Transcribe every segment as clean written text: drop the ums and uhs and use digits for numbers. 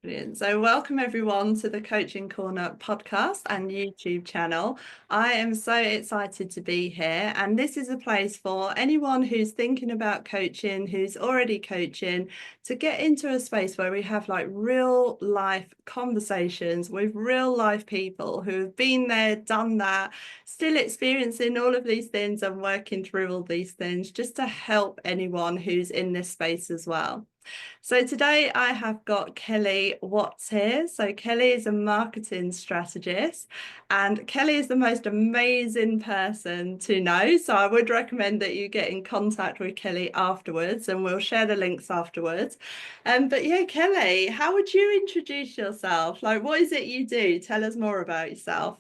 Brilliant. So, welcome everyone to the Coaching Corner podcast and YouTube channel. I am so excited to be here, and this is a place for anyone who's thinking about coaching, who's already coaching, to get into a space where we have like real life conversations with real life people who have been there, done that, still experiencing all of these things and working through all these things, just to help anyone who's in this space as well. So today I have got Kelly Watts here. So Kelly is a marketing strategist, and Kelly is the most amazing person to know. So I would recommend that you get in contact with Kelly afterwards, and we'll share the links afterwards. But yeah, Kelly, how would you introduce yourself? Like, what is it you do? Tell us more about yourself.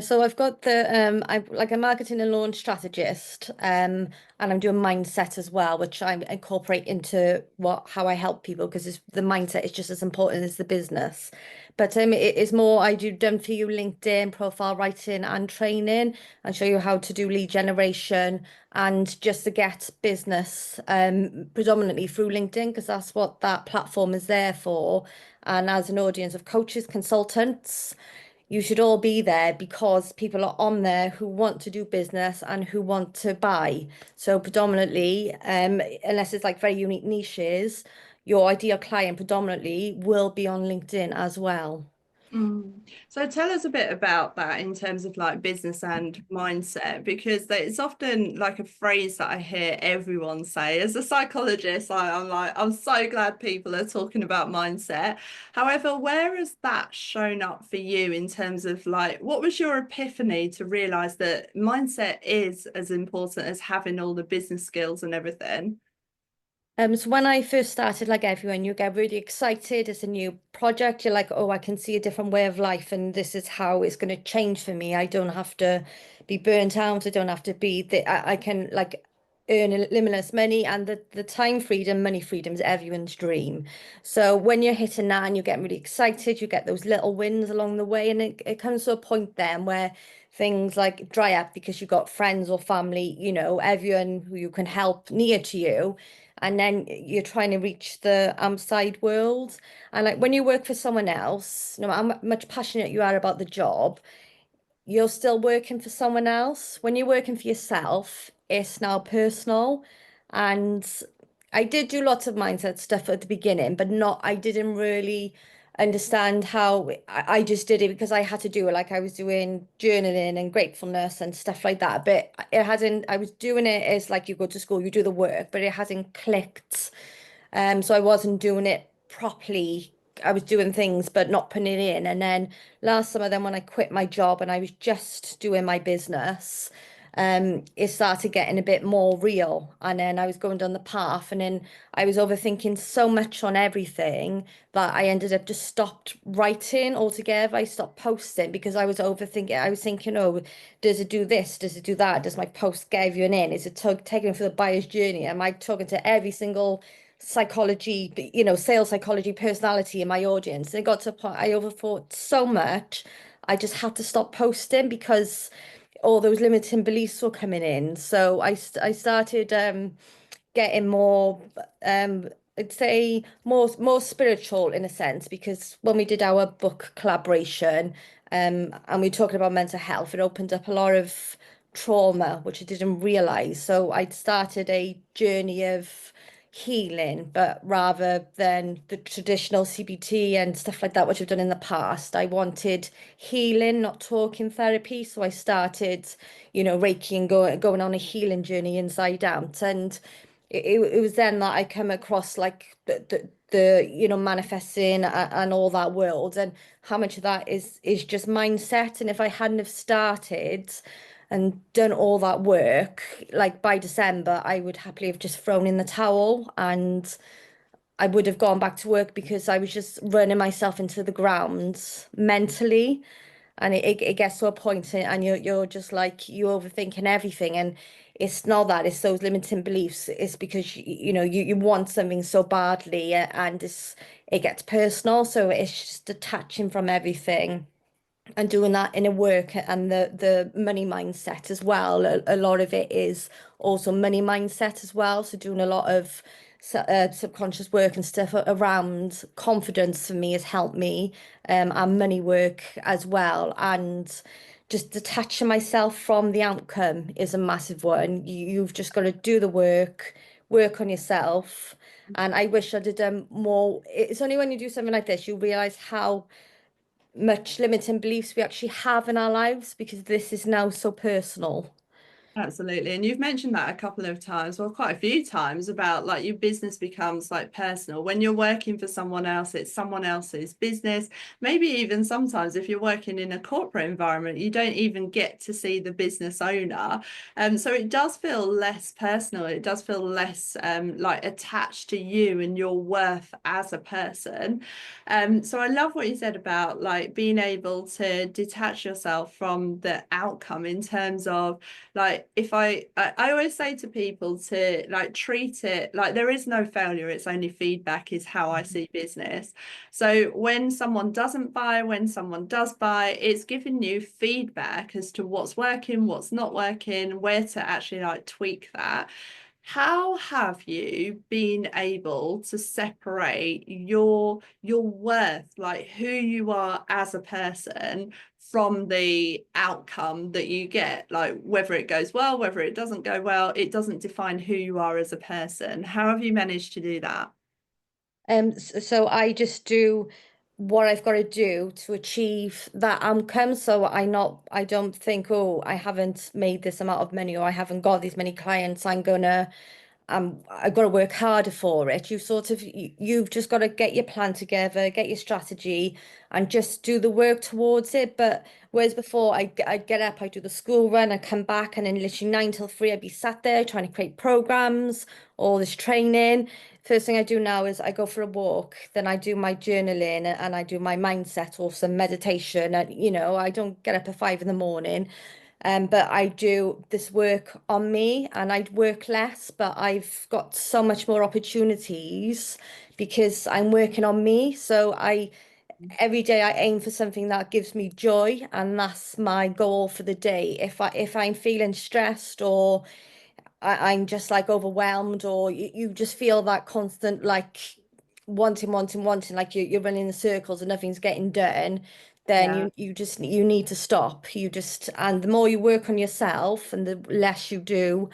So I've got I'm like a marketing and launch strategist, and I'm doing mindset as well, which I incorporate into how I help people because the mindset is just as important as the business. But it is more I do done for you LinkedIn profile writing and training, and show you how to do lead generation and just to get business, predominantly through LinkedIn because that's what that platform is there for. And as an audience of coaches, consultants, you should all be there because people are on there who want to do business and who want to buy. So predominantly, unless it's like very unique niches, your ideal client predominantly will be on LinkedIn as well. So tell us a bit about that in terms of like business and mindset, because it's often like a phrase that I hear everyone say. As a psychologist, I'm like, I'm so glad people are talking about mindset. However, where has that shown up for you in terms of like, what was your epiphany to realize that mindset is as important as having all the business skills and everything? So when I first started, like everyone, you get really excited. It's a new project. You're like, oh, I can see a different way of life, and this is how it's going to change for me. I don't have to be burnt out. I don't have to be I can like earn limitless money, and the time freedom, money freedom is everyone's dream. So when you're hitting that and you're getting really excited, you get those little wins along the way, and it comes to a point then where things like dry up because you've got friends or family, everyone who you can help near to you, and then you're trying to reach the outside world. And like when you work for someone else, no matter how much passionate you are about the job, you're still working for someone else. When you're working for yourself, it's now personal. And I did do lots of mindset stuff at the beginning, but I didn't really understand how I just did it because I had to do it. Like I was doing journaling and gratefulness and stuff like that. But it hadn't, I was doing it as like you go to school, you do the work, but it hasn't clicked. So I wasn't doing it properly. I was doing things but not putting it in. And then last summer, then when I quit my job and I was just doing my business, it started getting a bit more real. And then I was going down the path, and then I was overthinking so much on everything that I ended up just stopped writing altogether. I stopped posting because I was overthinking. I was thinking, oh, does it do this? Does it do that? Does my post get everyone in? Is it taking for the buyer's journey? Am I talking to every single psychology, sales psychology personality in my audience? And it got to a point I overthought so much. I just had to stop posting because all those limiting beliefs were coming in. So I started getting more I'd say more spiritual in a sense, because when we did our book collaboration, and we were talking about mental health, it opened up a lot of trauma which I didn't realize. So I'd started a journey of healing, but rather than the traditional CBT and stuff like that, which I've done in the past, I wanted healing, not talking therapy. So I started, Reiki and going on a healing journey inside out. And it was then that I come across like the manifesting and all that world, and how much of that is just mindset. And if I hadn't have started and done all that work, like by December, I would happily have just thrown in the towel, and I would have gone back to work because I was just running myself into the ground mentally. And it gets to a point, and you're just like you're overthinking everything. And it's not that, it's those limiting beliefs. It's because you want something so badly, and it gets personal. So it's just detaching from everything and doing that in a work and the money mindset as well. A lot of it is also money mindset as well. So doing a lot of subconscious work and stuff around confidence for me has helped me, and money work as well. And just detaching myself from the outcome is a massive one. You've just got to do the work, work on yourself. And I wish I'd have done more. It's only when you do something like this, you realize how much limiting beliefs we actually have in our lives because this is now so personal. Absolutely. And you've mentioned that a couple of times, well, quite a few times, about like your business becomes like personal. When you're working for someone else, it's someone else's business. Maybe even sometimes if you're working in a corporate environment, you don't even get to see the business owner. So it does feel less personal. It does feel less like attached to you and your worth as a person. So I love what you said about like being able to detach yourself from the outcome in terms of like if I always say to people to like treat it like there is no failure, it's only feedback is how I see business. So when someone doesn't buy, when someone does buy, it's giving you feedback as to what's working, what's not working, where to actually like tweak that. How have you been able to separate your worth, like who you are as a person, from the outcome that you get? Like whether it goes well, whether it doesn't go well, it doesn't define who you are as a person. How have you managed to do that? So I just do what I've got to do to achieve that outcome. So I don't think, oh, I haven't made this amount of money or I haven't got these many clients. I've got to work harder for it. You've just got to get your plan together, get your strategy, and just do the work towards it. But whereas before, I'd get up, I'd do the school run, I'd come back, and then literally 9 till 3, I'd be sat there trying to create programs, all this training. First thing I do now is I go for a walk, then I do my journaling and I do my mindset or some meditation. And I don't get up at 5 in the morning. But I do this work on me and I'd work less, but I've got so much more opportunities because I'm working on me. So I every day I aim for something that gives me joy, and that's my goal for the day. If I'm feeling stressed or I'm just like overwhelmed, or you just feel that constant like wanting, like you're running in circles and nothing's getting done, then Yeah. you need to stop. And the more you work on yourself and the less you do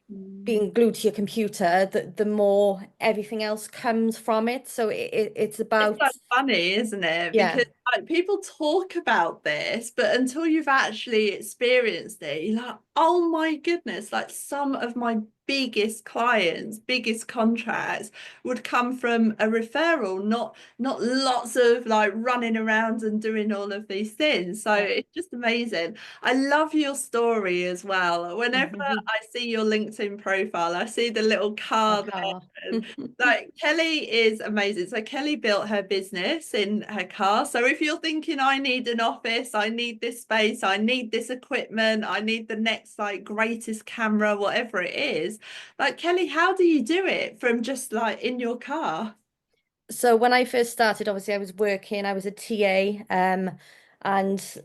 Mm. being glued to your computer, the more everything else comes from it. So it's It's about, so funny, isn't it? yeah. Because like people talk about this, but until you've actually experienced it, you're like, oh my goodness, like some of my biggest clients, biggest contracts would come from a referral, not lots of like running around and doing all of these things. So Yeah. it's just amazing. I love your story as well. Whenever I see your LinkedIn profile, I see the little My car car. there. Like Kelly is amazing. So Kelly built her business in her car. So if you're thinking, I need an office, I need this space, I need this equipment, I need the next like greatest camera, whatever it is, like Kelly, how do you do it from just like in your car? So when I first started, obviously I was working, I was a TA, and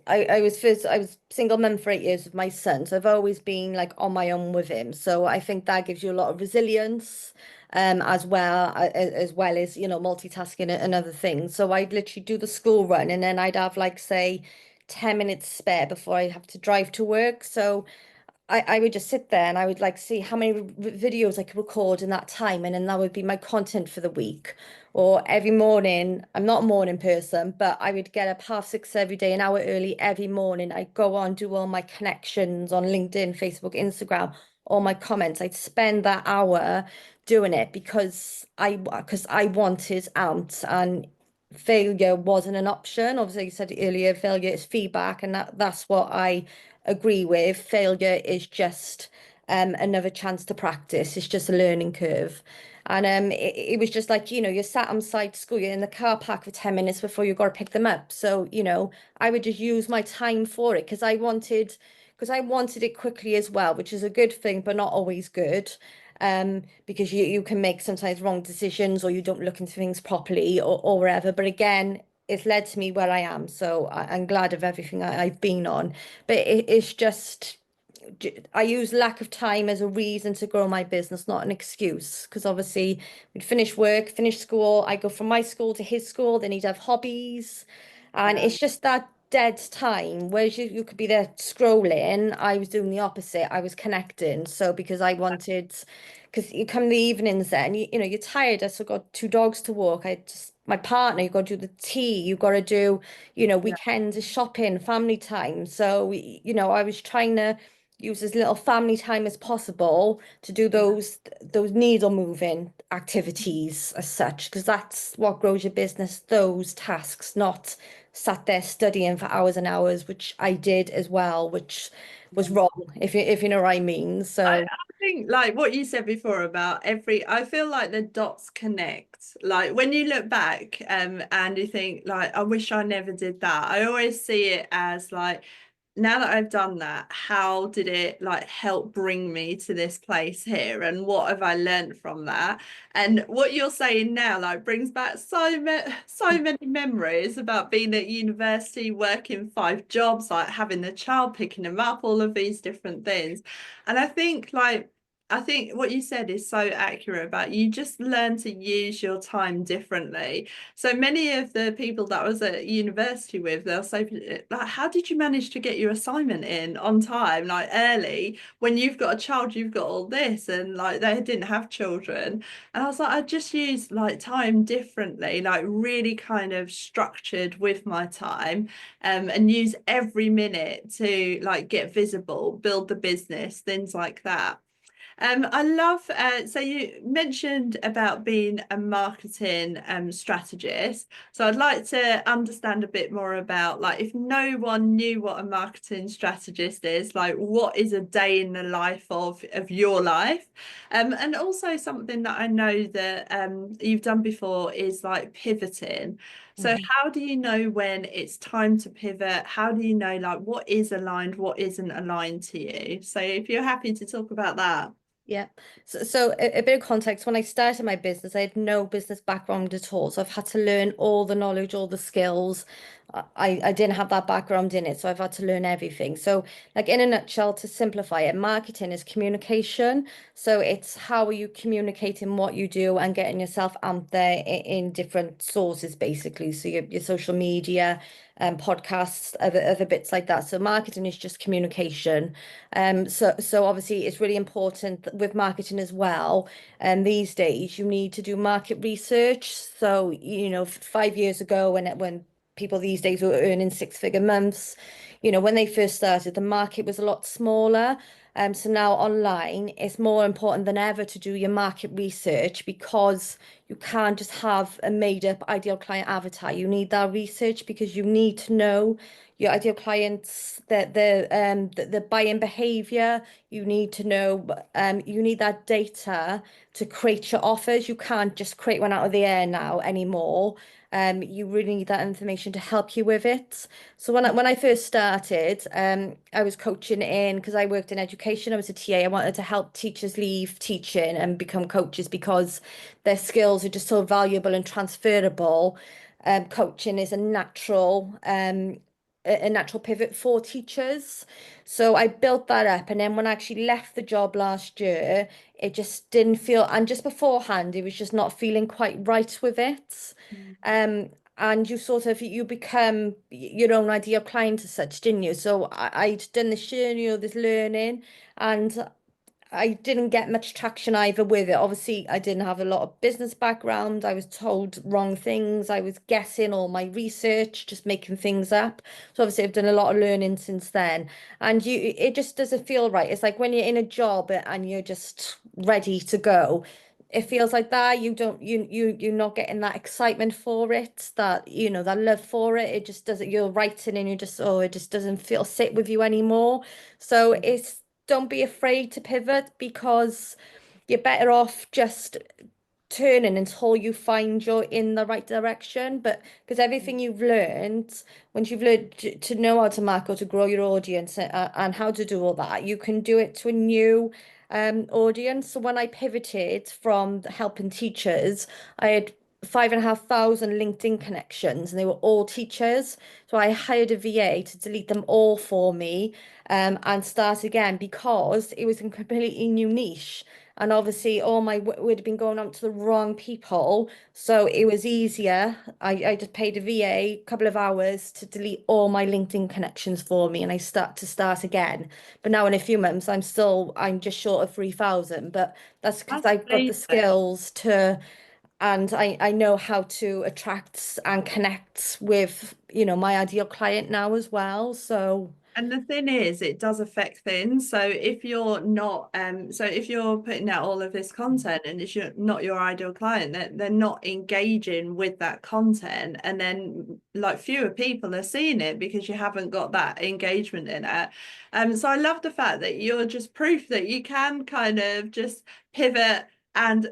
I was single mum for 8 years with my son. So I've always been like on my own with him. So I think that gives you a lot of resilience, as well as, multitasking and other things. So I'd literally do the school run and then I'd have like say 10 minutes spare before I have to drive to work. So I would just sit there and I would like see how many videos I could record in that time, and then that would be my content for the week. Or every morning, I'm not a morning person, but I would get up 6:30 every day, an hour early every morning. I'd go on, do all my connections on LinkedIn, Facebook, Instagram, all my comments. I'd spend that hour doing it because I wanted out, and failure wasn't an option. Obviously, you said earlier, failure is feedback, and that's what I agree with. Failure is just another chance to practice. It's just a learning curve. And it was just like, you're sat on site school, you're in the car park for 10 minutes before you got to pick them up. So, I would just use my time for it because I wanted it quickly as well, which is a good thing, but not always good. Because you can make sometimes wrong decisions or you don't look into things properly or whatever. But again, it's led to me where I am. So I'm glad of everything I've been on. But it's just I use lack of time as a reason to grow my business, not an excuse. Because obviously, we'd finish work, finish school. I go from my school to his school. Then he'd have hobbies, and Yeah, it's just that dead time. Whereas you could be there scrolling, I was doing the opposite. I was connecting. So because I wanted, because you come the evenings then, you know, you're tired. I still got two dogs to walk. I just my partner, you got to do the tea. You got to do, you know, yeah, weekends, shopping, family time. So, you know, I was trying to use as little family time as possible to do yeah. those needle moving activities as such, because that's what grows your business, those tasks, not sat there studying for hours and hours, which I did as well, which was Yeah. wrong, if you know what I mean. So I think like what you said before about I feel like the dots connect. Like when you look back and you think like I wish I never did that. I always see it as like now that I've done that, how did it like help bring me to this place here? And what have I learned from that? And what you're saying now, like brings back so many memories about being at university, working 5 jobs, like having the child, picking them up, all of these different things. And I think what you said is so accurate about you just learn to use your time differently. So many of the people that I was at university with, they'll say, like, how did you manage to get your assignment in on time, like early? When you've got a child, you've got all this, and like they didn't have children. And I was like, I just use like time differently, like really kind of structured with my time, and use every minute to like get visible, build the business, things like that. I love, so you mentioned about being a marketing strategist. So I'd like to understand a bit more about like if no one knew what a marketing strategist is, like what is a day in the life of your life? And also something that I know that you've done before is like pivoting. So mhm. how do you know when it's time to pivot? How do you know like what is aligned, what isn't aligned to you? So if you're happy to talk about that. Yeah. So a bit of context, when I started my business, I had no business background at all. So I've had to learn all the knowledge, all the skills. I didn't have that background in it, so I've had to learn everything. So like in a nutshell, to simplify it, marketing is communication. So it's how are you communicating what you do and getting yourself out there in different sources, basically. So your social media, podcasts, other bits like that. So marketing is just communication. So obviously it's really important with marketing as well. And these days you need to do market research. So, you know, 5 years ago when people these days were earning six-figure months, you know, when they first started, the market was a lot smaller. So now online, it's more important than ever to do your market research because you can't just have a made-up ideal client avatar. You need that research because you need to know your ideal clients, the buying behavior. You need to know, you need that data to create your offers. You can't just create one out of the air now anymore. You really need that information to help you with it. So when I first started, I was coaching in because I worked in education. I was a TA. I wanted to help teachers leave teaching and become coaches because their skills are just so valuable and transferable. Coaching is a natural pivot for teachers. So I built that up. And then when I actually left the job last year, it just didn't feel, and just beforehand, it was just not feeling quite right with it. Um, and you sort of you become your own ideal client as such, didn't you? So I'd done this journey or this learning, and I didn't get much traction either with it. Obviously, I didn't have a lot of business background. I was told wrong things. I was guessing all my research, just making things up. So obviously, I've done a lot of learning since then. And it just doesn't feel right. It's like when you're in a job and you're just ready to go. It feels like that. You're not getting that excitement for it, that that love for it. It just doesn't. You're writing and you just it just doesn't feel sit with you anymore. So it's don't be afraid to pivot because you're better off just turning until you find you're in the right direction. But because everything you've learned, once you've learned to know how to market, to grow your audience and how to do all that, you can do it to a new audience. So when I pivoted from helping teachers, I had 5,500 LinkedIn connections, and they were all teachers. So I hired a VA to delete them all for me, and start again because it was a completely new niche. And obviously, all my would have been going out to the wrong people. So it was easier. I just paid a VA a couple of hours to delete all my LinkedIn connections for me, and I start again. But now in a few months, I'm just short of 3,000. But that's because That's I've got the amazing. skills to, and I know how to attract and connect with, my ideal client now as well. So And the thing is, it does affect things. So if you're not, so if you're putting out all of this content and it's not your ideal client, they're not engaging with that content, and then like fewer people are seeing it because you haven't got that engagement in it. So I love the fact that you're just proof that you can kind of just pivot and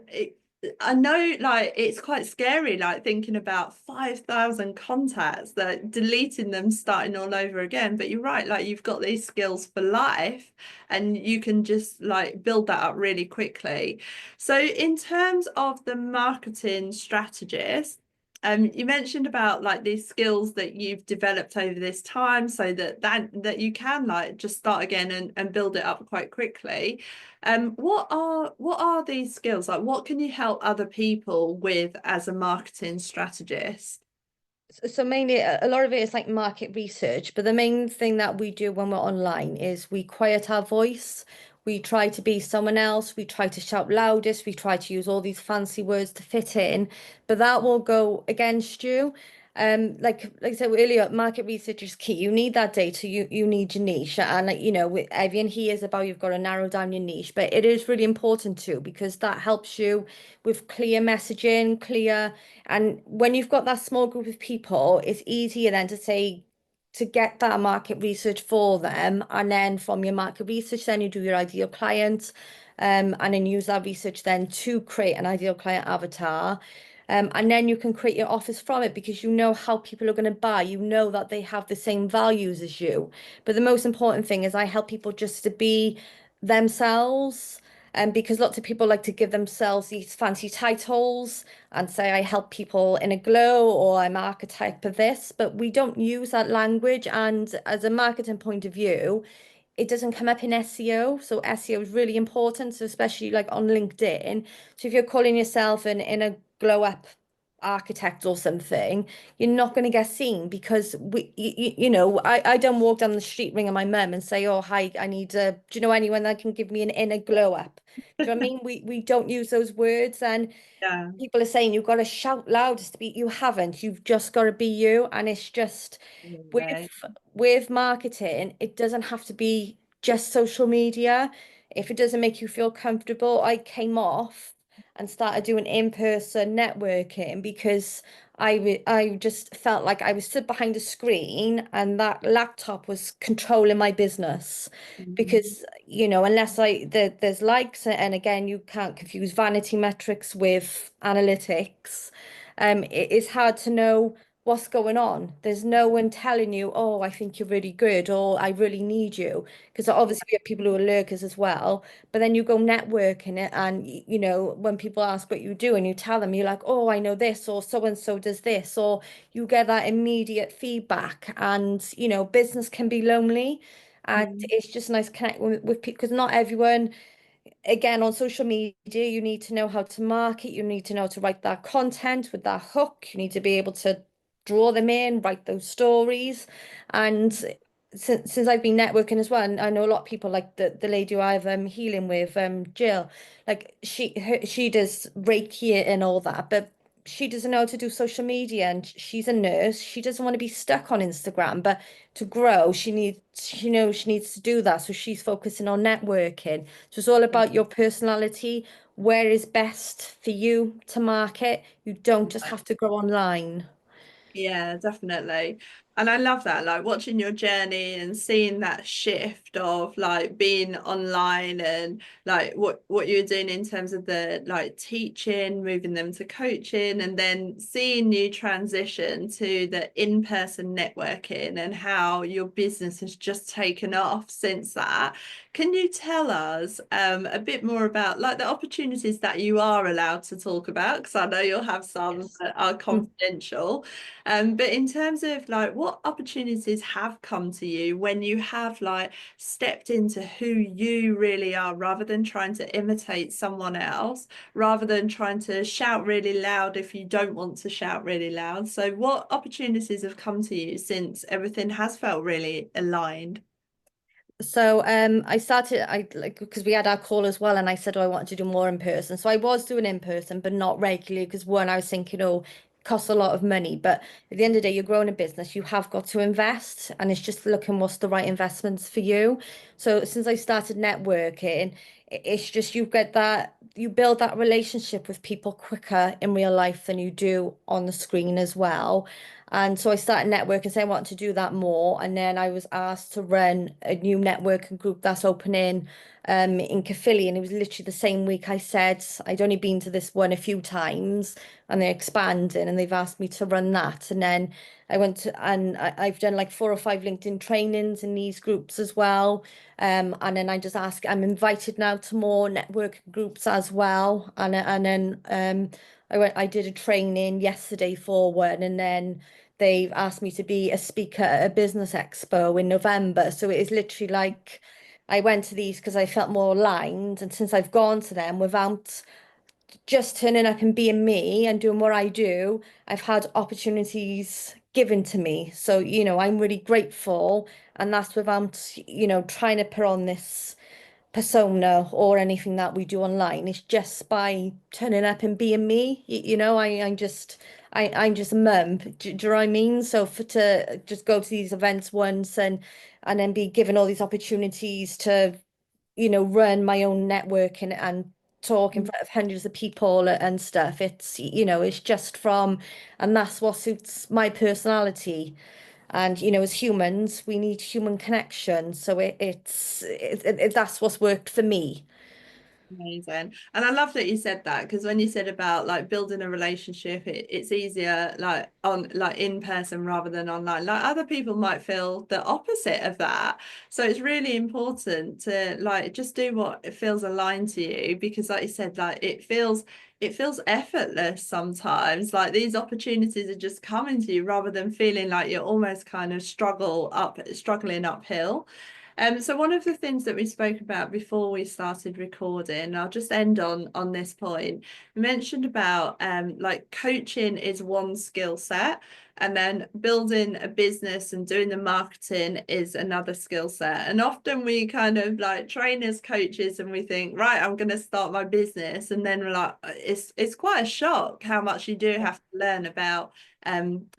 I know like it's quite scary, like thinking about 5,000 contacts, that deleting them, starting all over again. But you're right, like you've got these skills for life and you can just like build that up really quickly. So in terms of the marketing strategist, you mentioned about like these skills that you've developed over this time so that you can like just start again and build it up quite quickly. What are these skills? Like what can you help other people with as a marketing strategist? So mainly a lot of it is like market research, but the main thing that we do when we're online is we quiet our voice. We try to be someone else. We try to shout loudest. We try to use all these fancy words to fit in, but that will go against you. Like I said earlier, market research is key. You need that data. You need your niche, and like, with everything here is about you've got to narrow down your niche, but it is really important too because that helps you with clear messaging, clear. And when you've got that small group of people, it's easier then to get that market research for them. And then from your market research, then you do your ideal client, and then use that research then to create an ideal client avatar. And then you can create your offers from it because you know how people are going to buy. You know that they have the same values as you. But the most important thing is I help people just to be themselves. And because lots of people like to give themselves these fancy titles and say, I help people in a glow or I'm archetype of this, but we don't use that language. And as a marketing point of view, it doesn't come up in SEO. So SEO is really important, so especially like on LinkedIn. So if you're calling yourself in a glow up architect or something, you're not going to get seen because I don't walk down the street ringing my mum and say, oh, hi, I need a, do you know anyone that can give me an inner glow up? Do you know what I mean? We don't use those words, and Yeah. people are saying you've got to shout loudest to be. You haven't. You've just got to be you, and it's just Right. with marketing, it doesn't have to be just social media. If it doesn't make you feel comfortable, I came off and started doing in-person networking because I just felt like I was stood behind a screen and that laptop was controlling my business Mhm. because unless there's likes, and again you can't confuse vanity metrics with analytics. It is hard to know what's going on. There's no one telling you, oh, I think you're really good, or I really need you. Because obviously we have people who are lurkers as well. But then you go networking it, and when people ask what you do and you tell them, you're like, oh, I know this, or so and so does this, or you get that immediate feedback. And business can be lonely. And Mhm. it's just nice connect with people because not everyone, again, on social media, you need to know how to market, you need to know how to write that content with that hook, you need to be able to draw them in, write those stories. And since I've been networking as well, and I know a lot of people like the lady who I've healing with, Jill, like she does Reiki and all that, but she doesn't know how to do social media, and she's a nurse. She doesn't want to be stuck on Instagram, but to grow, she needs to do that. So she's focusing on networking. So it's all about your personality, where is best for you to market. You don't just have to go online. Yeah, definitely. And I love that, like watching your journey and seeing that shift of like being online and like what you're doing in terms of the like teaching, moving them to coaching, and then seeing you transition to the in-person networking and how your business has just taken off since that. Can you tell us a bit more about like the opportunities that you are allowed to talk about? Because I know you'll have some Yes. that are confidential. But in terms of like what opportunities have come to you when you have like stepped into who you really are rather than trying to imitate someone else, rather than trying to shout really loud if you don't want to shout really loud. So what opportunities have come to you since everything has felt really aligned? So I started I like because we had our call as well, and I said, oh, I wanted to do more in person. So I was doing in person, but not regularly because one, I was thinking, oh, it costs a lot of money. But at the end of the day, you're growing a business, you have got to invest, and it's just looking what's the right investments for you. So since I started networking, it's just you get that you build that relationship with people quicker in real life than you do on the screen as well. And so I started networking, saying I wanted to do that more. And then I was asked to run a new networking group that's opening in Caerphilly. And it was literally the same week I said I'd only been to this one a few times and they're expanding and they've asked me to run that. And then I went to, and I've done like 4 or 5 LinkedIn trainings in these groups as well. And then I just ask, I'm invited now to more networking groups as well. And then I did a training yesterday for one, and then they've asked me to be a speaker at a business expo in November. So it is literally like I went to these because I felt more aligned. And since I've gone to them without just turning up and being me and doing what I do, I've had opportunities given to me. So, I'm really grateful. And that's without, trying to put on this persona or anything that we do online. It's just by turning up and being me. I'm just a mum. Do you know what I mean? So for to just go to these events once and then be given all these opportunities to, run my own network and talk in front of hundreds of people and stuff. It's just from, and that's what suits my personality. And as humans, we need human connection. So that's what's worked for me. Amazing. And I love that you said that, because when you said about like building a relationship, it's easier like on like in person rather than online. Like other people might feel the opposite of that. So it's really important to like just do what it feels aligned to you, because like you said, like it feels effortless sometimes. Like these opportunities are just coming to you rather than feeling like you're almost kind of struggling uphill. So one of the things that we spoke about before we started recording, I'll just end on this point. We mentioned about like coaching is one skill set, and then building a business and doing the marketing is another skill set. And often we kind of like train as coaches and we think, right, I'm going to start my business, and then we're like, it's quite a shock how much you do have to learn about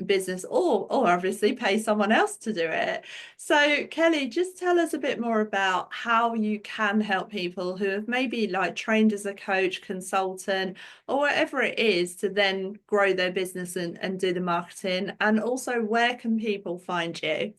business, or obviously pay someone else to do it. So, Kelly, just tell us a bit more about how you can help people who have maybe like trained as a coach, consultant, or whatever it is to then grow their business and do the marketing. And also, where can people find you?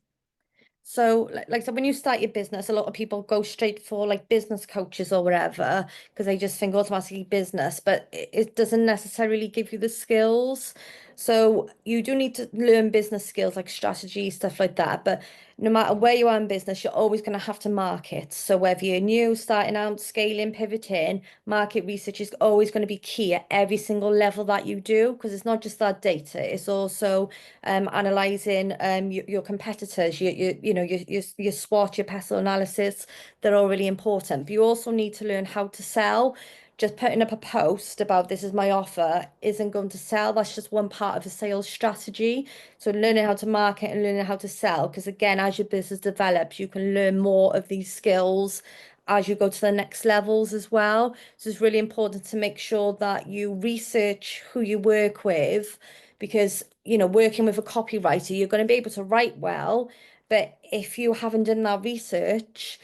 So, so when you start your business, a lot of people go straight for like business coaches or whatever because they just think automatically business, but it doesn't necessarily give you the skills. So you do need to learn business skills like strategy, stuff like that. But no matter where you are in business, you're always going to have to market. So whether you're new, starting out, scaling, pivoting, market research is always going to be key at every single level that you do, because it's not just that data, it's also analyzing your competitors, your SWOT, your pestle analysis. They're all really important. But you also need to learn how to sell. Just putting up a post about this is my offer isn't going to sell. That's just one part of a sales strategy. So learning how to market and learning how to sell, because again, as your business develops, you can learn more of these skills as you go to the next levels as well. So it's really important to make sure that you research who you work with, because working with a copywriter, you're going to be able to write well, but if you haven't done that research,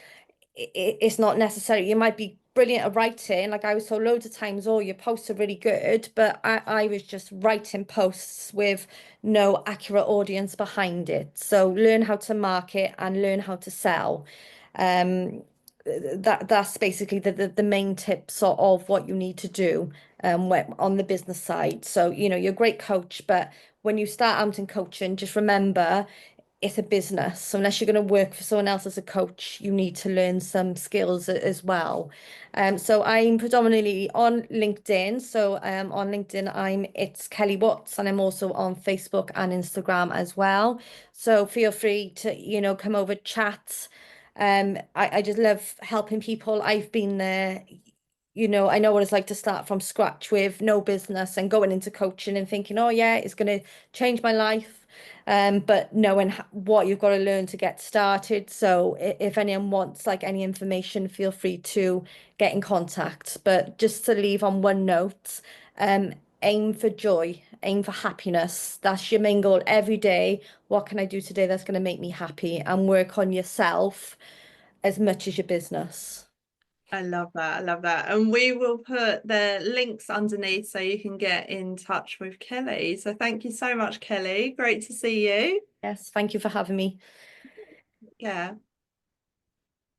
it's not necessary. You might be brilliant at writing. Like I was told loads of times, oh, your posts are really good, but I was just writing posts with no accurate audience behind it. So learn how to market and learn how to sell. Um, that's basically the main tips of what you need to do on the business side. So, you know, you're a great coach, but when you start out in coaching, just remember it's a business. So unless you're going to work for someone else as a coach, you need to learn some skills as well. So I'm predominantly on LinkedIn. So on LinkedIn, it's Kelly Watts, and I'm also on Facebook and Instagram as well. So feel free to, you know, come over, chat. I just love helping people. I've been there, you know, I know what it's like to start from scratch with no business and going into coaching and thinking, oh yeah, it's going to change my life. But knowing what you've got to learn to get started. So if anyone wants like any information, feel free to get in contact. But just to leave on one note, um, aim for joy, aim for happiness. That's your main goal every day. What can I do today that's going to make me happy? And work on yourself as much as your business. I love that. I love that. And we will put the links underneath so you can get in touch with Kelly. So thank you so much, Kelly. Great to see you. Yes, thank you for having me. Yeah.